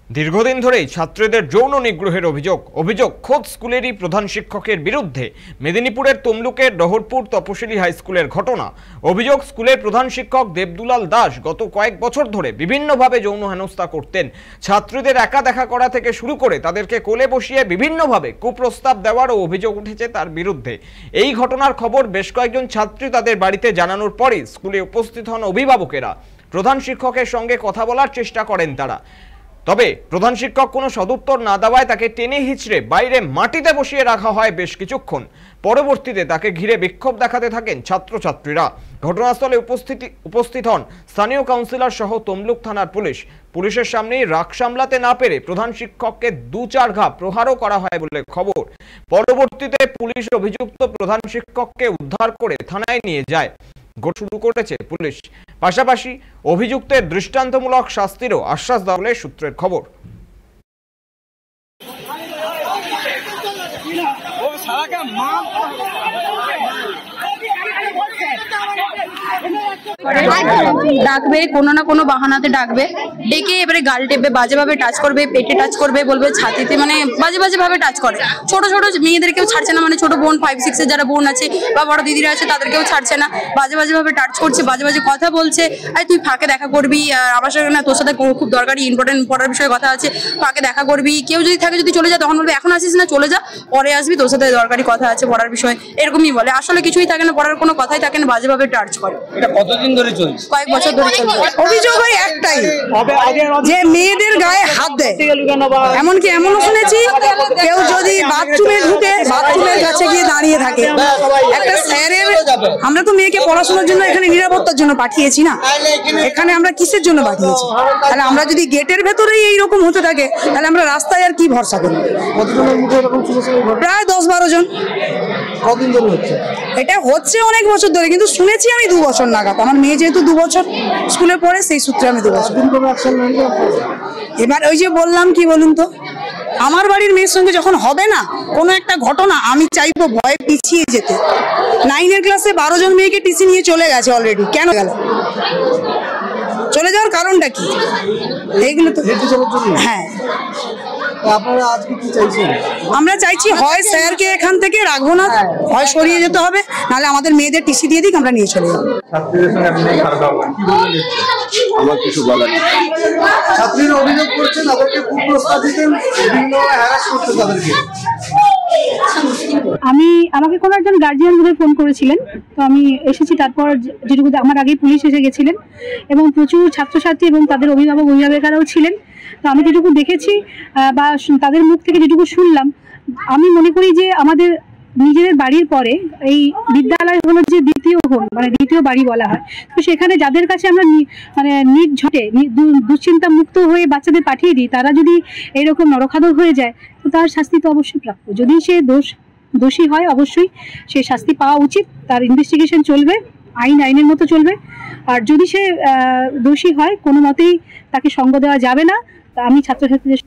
দীর্ঘদিন ধরেই ছাত্রীদের যৌন নিগ্রহের অভিযোগ খোদ স্কুলেরই প্রধান শিক্ষকের বিরুদ্ধে। মেদিনীপুরের তমলুকের ডহরপুর তপশিলি হাই স্কুলের ঘটনা। অভিযোগ, স্কুলের প্রধান শিক্ষক দেবদুলাল দাস গত কয়েক বছর ধরে বিভিন্নভাবে যৌন হেনস্থা করতেন। ছাত্রীদের একা দেখা করা থেকে শুরু করে তাদেরকে কোলে বসিয়ে বিভিন্নভাবে কুপ্রস্তাব দেওয়ারও অভিযোগ উঠেছে তার বিরুদ্ধে। এই ঘটনার খবর বেশ কয়েকজন ছাত্রী তাদের বাড়িতে জানানোর পরই স্কুলে উপস্থিত হন অভিভাবকেরা। প্রধান শিক্ষকের সঙ্গে কথা বলার চেষ্টা করেন তারা, তবে প্রধান শিক্ষক কোনো সদুত্তর না দেওয়ায় তাকে টেনে হিচড়ে বাইরে মাটিতে বসিয়ে রাখা হয় বেশ কিছুক্ষণ। পরবর্তীতে তাকে ঘিরে বিক্ষোভ দেখাতে থাকেন ছাত্রছাত্রীরা। ঘটনাস্থলে উপস্থিত হন স্থানীয় কাউন্সিলর সহ তমলুক থানার পুলিশের সামনেই রাগ সামলাতে না পেরে প্রধান শিক্ষককে 2-4 ঘা প্রহারও করা হয় বলে খবর। পরবর্তীতে পুলিশ অভিযুক্ত প্রধান শিক্ষককে উদ্ধার করে থানায় নিয়ে যায়। শুরু করেছে পুলিশ, পাশাপাশি অভিযুক্তের দৃষ্টান্তমূলক শাস্তিরও আশ্বাস দেওয়া বলে সূত্রের খবর। ডাকবে, কোনো না কোনো বাহানাতে ডাকবে, ডেকে এবারে গাল টেপবে, বাজেভাবে টাচ করবে, পেটে টাচ করবে, বলবে ছাতিতে, মানে বাজে ভাবে টাচ করে। ছোট ছোট মেয়েদেরকেও ছাড়ছে না, মানে ছোট বোন 5-6 এর যারা বোন আছে বা বড় দিদিরা আছে তাদেরকেও ছাড়ছে না। বাজে ভাবে টাচ করছে, বাজে কথা বলছে। আর তুই ফাঁকে দেখা করবি, আমার সাথে না, তোর সাথে খুব দরকারি ইম্পর্টেন্ট পড়ার বিষয়ে কথা আছে, ফাঁকে দেখা করবি। কেউ যদি থাকে, যদি চলে যায় তখন বলবে এখন আসিস না, চলে যা, পরে আসবি, তোর সাথে দরকারি কথা আছে পড়ার বিষয়ে, এরকমই বলে। আসলে কিছুই থাকে না, পড়ার কোনো কথাই থাকে না, বাজেভাবে টাচ করে। এটা কতদিন ধরে চলছে? কয়েক বছর ধরে চলছে। অভিযোগ হয় একটাই, যে মেয়েদের গায়ে হাত দেয়। এমনকি এমনও শুনেছি, কেউ যদি বাথরুমে ঢুকে বাথরুমের কাছে গিয়ে দাঁড়িয়ে থাকে। একটা স্যারের, আমরা তো মেয়েকে পড়াশোনার জন্য এখানে নিরাপত্তার জন্য পাঠিয়েছি না, এখানে আমরা কিসের জন্য পাঠিয়েছি? তাহলে আমরা যদি গেটের ভেতরেই এইরকম হতে থাকে, তাহলে আমরা রাস্তায় আর কি ভরসা করি? প্রায় 10-12 জন। কতদিন ধরে হচ্ছে এটা? হচ্ছে অনেক বছর ধরে, কিন্তু শুনেছি আমি 2 বছর নাগাদ। আমার মেয়ে যেহেতু 2 বছর স্কুলে পড়ে, সেই সূত্রে আমি 2 বছর। এবার ওই যে বললাম, কি বলুন তো, আমার বাড়ির মেয়ের সঙ্গে যখন হবে না কোনো একটা ঘটনা, আমি চাইবো ভয়ে পিছিয়ে যেতে। 9 ক্লাসে 12 জন মেয়েকে টিসি নিয়ে চলে গেছে অলরেডি। কেন গেল? চলে যাওয়ার কারণটা কি? এইগুলো তো, হ্যাঁ। আমরা চাইছি হয় স্যারকে এখান থেকে রাখবো না, হয় সরিয়ে যেতে হবে, নাহলে আমাদের মেয়েদের টিসি দিয়ে দিক, আমরা নিয়ে চলে যাবো। আমার কিছু বলার নেই। ছাত্রীরা অভিযোগ করছেন তাদেরকে কুপ্রস্তাব দিতেন, বিভিন্ন হ্যারাস করতেন তাদেরকে। আমাকে কোনো একজন গার্জিয়ান বোধহয় ফোন করেছিলেন, তো আমি এসেছি। তারপর যেটুকু আমার আগেই পুলিশ এসে গেছিলেন এবং প্রচুর ছাত্রছাত্রী এবং তাদের অভিভাবকেরাও ছিলেন। তো আমি যেটুকু দেখেছি বা তাদের মুখ থেকে যেটুকু শুনলাম, আমি মনে করি যে আমাদের নিজেদের বাড়ির পরে এই বিদ্যালয় হলো যে দ্বিতীয় হোম, মানে দ্বিতীয় বাড়ি বলা হয়। তো সেখানে যাদের কাছে আমরা মানে নির্ঝটে দুশ্চিন্তা মুক্ত হয়ে বাচ্চাদের পাঠিয়ে দিই, তারা যদি এরকম নরখাদক হয়ে যায়, তো তার শাস্তি তো অবশ্যই প্রাপ্য। যদি সে দোষী হয়, অবশ্যই সে শাস্তি পাওয়া উচিত। তার ইনভেস্টিগেশন চলবে, আইনের মতো চলবে। আর যদি সে দোষী হয়, কোনো মতেই তাকে সঙ্গ দেওয়া যাবে না। আমি ছাত্রছাত্রীদের